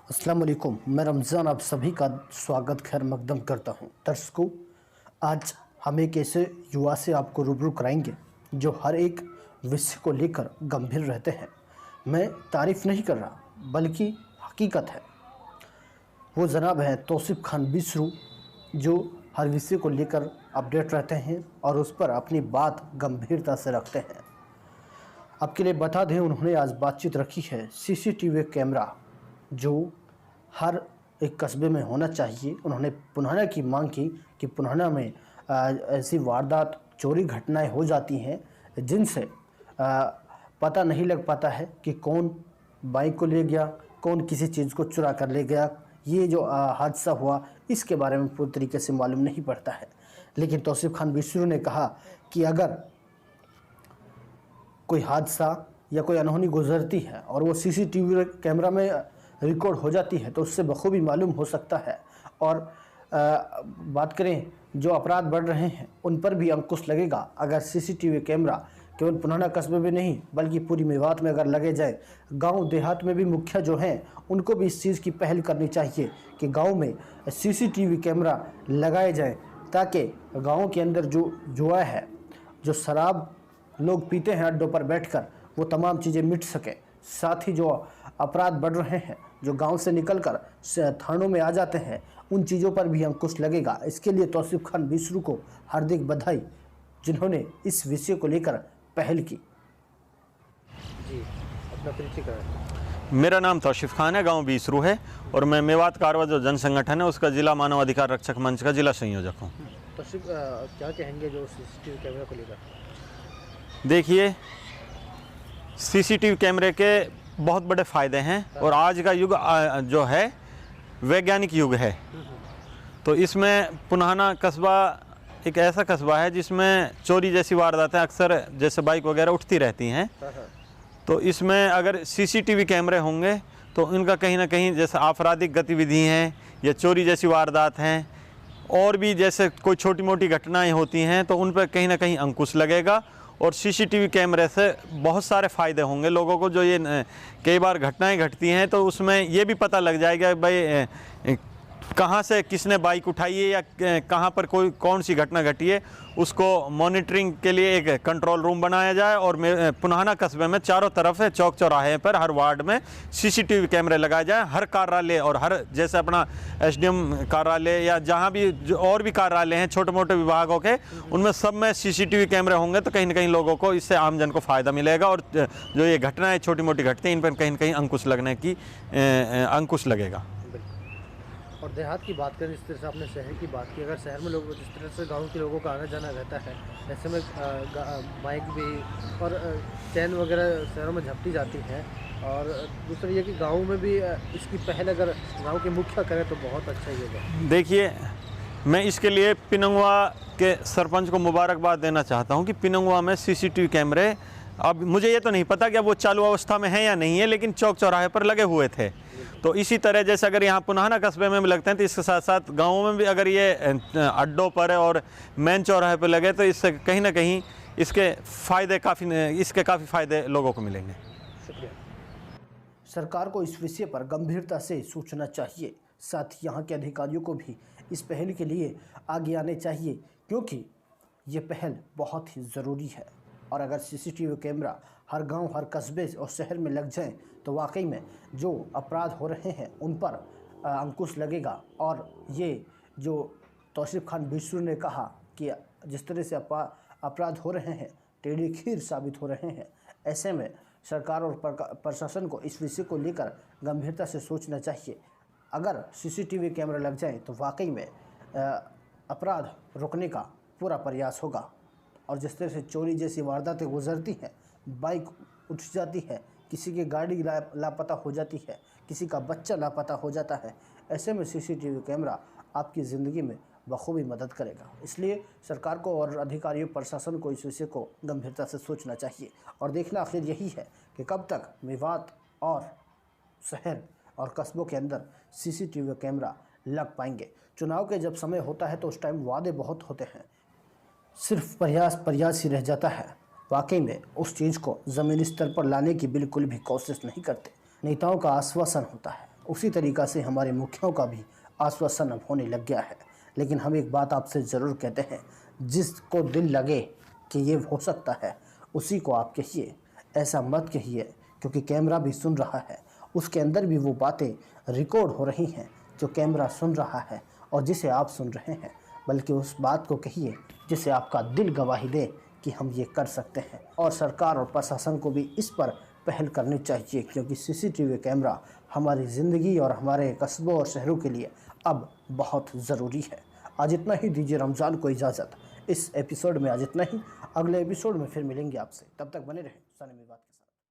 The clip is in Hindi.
अस्सलाम वालेकुम। मैं रमज़ान आप सभी का स्वागत खैर मकदम करता हूं। दर्शकों, आज हम एक ऐसे युवा से आपको रूबरू कराएंगे जो हर एक विषय को लेकर गंभीर रहते हैं। मैं तारीफ़ नहीं कर रहा बल्कि हकीकत है। वो जनाब हैं तौसीफ़ खान बिसरू, जो हर विषय को लेकर अपडेट रहते हैं और उस पर अपनी बात गंभीरता से रखते हैं। आपके लिए बता दें, उन्होंने आज बातचीत रखी है सीसीटीवी कैमरा जो हर एक कस्बे में होना चाहिए। उन्होंने पुराना की मांग की कि पुराना में ऐसी वारदात चोरी घटनाएं हो जाती हैं जिनसे पता नहीं लग पाता है कि कौन बाइक को ले गया, कौन किसी चीज़ को चुरा कर ले गया। ये जो हादसा हुआ इसके बारे में पूरी तरीके से मालूम नहीं पड़ता है। लेकिन तौसीफ़ खान बिसरू ने कहा कि अगर कोई हादसा या कोई अनहोनी गुजरती है और वो सीसीटीवी कैमरा में रिकॉर्ड हो जाती है तो उससे बखूबी मालूम हो सकता है। और बात करें जो अपराध बढ़ रहे हैं उन पर भी अंकुश लगेगा अगर सीसीटीवी कैमरा केवल पुराना कस्बे में नहीं बल्कि पूरी मेवात में अगर लगे जाए। गांव देहात में भी मुखिया जो हैं उनको भी इस चीज़ की पहल करनी चाहिए कि गांव में सीसीटीवी कैमरा लगाए जाएं ताकि गाँव के अंदर जो जुआ है, जो शराब लोग पीते हैं अड्डों पर बैठकर, वो तमाम चीज़ें मिट सके। साथ ही जो अपराध बढ़ रहे हैं जो गांव से निकलकर थानों में आ जाते हैं उन चीज़ों पर भी अंकुश लगेगा। इसके लिए तौसीफ़ खान बिसरू को हार्दिक बधाई जिन्होंने इस विषय को लेकर पहल की। जी, अपना परिचय कराएं। मेरा नाम तौसीफ़ खान है, गांव बिसरू है और मैं मेवात कारवा जो जन संगठन है उसका जिला मानव अधिकार रक्षक मंच का जिला संयोजक हूँ। तौसीफ़, क्या कहेंगे जो सीसीटीवी कैमरा को लेकर? देखिए, सीसीटीवी कैमरे के बहुत बड़े फ़ायदे हैं और आज का युग जो है वैज्ञानिक युग है। तो इसमें पुराना कस्बा एक ऐसा कस्बा है जिसमें चोरी जैसी वारदातें अक्सर जैसे बाइक वगैरह उठती रहती हैं। तो इसमें अगर सीसीटीवी कैमरे होंगे तो इनका कहीं ना कहीं जैसे आपराधिक गतिविधि हैं या चोरी जैसी वारदात हैं और भी जैसे कोई छोटी मोटी घटनाएं होती हैं तो उन पर कहीं ना कहीं अंकुश लगेगा। और सीसीटीवी कैमरे से बहुत सारे फ़ायदे होंगे लोगों को। जो ये कई बार घटनाएं घटती हैं तो उसमें ये भी पता लग जाएगा भाई कहाँ से किसने बाइक उठाई है या कहाँ पर कोई कौन सी घटना घटी है। उसको मॉनिटरिंग के लिए एक कंट्रोल रूम बनाया जाए और पुराना कस्बे में चारों तरफ है चौक चौराहे पर हर वार्ड में सीसीटीवी कैमरे लगाए जाए। हर कार्यालय और हर जैसे अपना एसडीएम कार्यालय या जहाँ भी और भी कार्यालय हैं छोटे मोटे विभागों के, उनमें सब में सीसीटीवी कैमरे होंगे तो कहीं ना कहीं लोगों को इससे आमजन को फ़ायदा मिलेगा और जो ये घटनाएँ छोटी मोटी घटती हैं इन पर कहीं ना कहीं अंकुश लगेगा। और देहात की बात करें, जिस तरह से आपने शहर की बात की, अगर शहर में लोग जिस तरह से गांव के लोगों का आना जाना रहता है ऐसे में बाइक भी और चैन वगैरह शहरों में झपटी जाती है। और दूसरी ये कि गांव में भी इसकी पहल अगर गांव के मुखिया करें तो बहुत अच्छा ही होगा। देखिए, मैं इसके लिए पिनंगवा के सरपंच को मुबारकबाद देना चाहता हूँ कि पिनंगवा में सीसीटीवी कैमरे, अब मुझे ये तो नहीं पता कि अब वो चालू अवस्था में है या नहीं है, लेकिन चौक चौराहे पर लगे हुए थे। तो इसी तरह जैसे अगर यहाँ पुराना कस्बे में भी लगते हैं तो इसके साथ साथ गाँवों में भी अगर ये अड्डों पर है और मेन चौराहे पर लगे तो इससे कहीं ना कहीं इसके काफ़ी फ़ायदे लोगों को मिलेंगे। शुक्रिया। सरकार को इस विषय पर गंभीरता से सोचना चाहिए। साथ ही यहाँ के अधिकारियों को भी इस पहल के लिए आगे आने चाहिए क्योंकि ये पहल बहुत ही ज़रूरी है। और अगर सीसीटीवी कैमरा हर गांव, हर कस्बे और शहर में लग जाएं तो वाकई में जो अपराध हो रहे हैं उन पर अंकुश लगेगा। और ये जो तौसीफ़ खान बिसरू ने कहा कि जिस तरह से अपराध हो रहे हैं टेढ़ी खीर साबित हो रहे हैं, ऐसे में सरकार और प्रशासन को इस विषय को लेकर गंभीरता से सोचना चाहिए। अगर सीसीटीवी कैमरा लग जाए तो वाकई में अपराध रोकने का पूरा प्रयास होगा। और जिस तरह से चोरी जैसी वारदातें गुजरती हैं, बाइक उठ जाती है, किसी की गाड़ी लापता हो जाती है, किसी का बच्चा लापता हो जाता है, ऐसे में सीसीटीवी कैमरा आपकी ज़िंदगी में बखूबी मदद करेगा। इसलिए सरकार को और अधिकारियों प्रशासन को इस विषय को गंभीरता से सोचना चाहिए और देखना आखिर यही है कि कब तक मेवात और शहर और कस्बों के अंदर सीसीटीवी कैमरा लग पाएंगे। चुनाव के जब समय होता है तो उस टाइम वादे बहुत होते हैं, सिर्फ प्रयास ही रह जाता है। वाकई में उस चीज़ को ज़मीनी स्तर पर लाने की बिल्कुल भी कोशिश नहीं करते। नेताओं का आश्वासन होता है, उसी तरीक़ा से हमारे मुखियाओं का भी आश्वासन अब होने लग गया है। लेकिन हम एक बात आपसे ज़रूर कहते हैं, जिसको दिल लगे कि ये हो सकता है उसी को आप कहिए, ऐसा मत कहिए, क्योंकि कैमरा भी सुन रहा है। उसके अंदर भी वो बातें रिकॉर्ड हो रही हैं जो कैमरा सुन रहा है और जिसे आप सुन रहे हैं। बल्कि उस बात को कहिए जिसे आपका दिल गवाही दे कि हम ये कर सकते हैं। और सरकार और प्रशासन को भी इस पर पहल करनी चाहिए, क्योंकि सीसीटीवी कैमरा हमारी ज़िंदगी और हमारे कस्बों और शहरों के लिए अब बहुत ज़रूरी है। आज इतना ही, दीजिए रमज़ान को इजाज़त। इस एपिसोड में आज इतना ही, अगले एपिसोड में फिर मिलेंगे आपसे। तब तक बने रहें सनमी बात।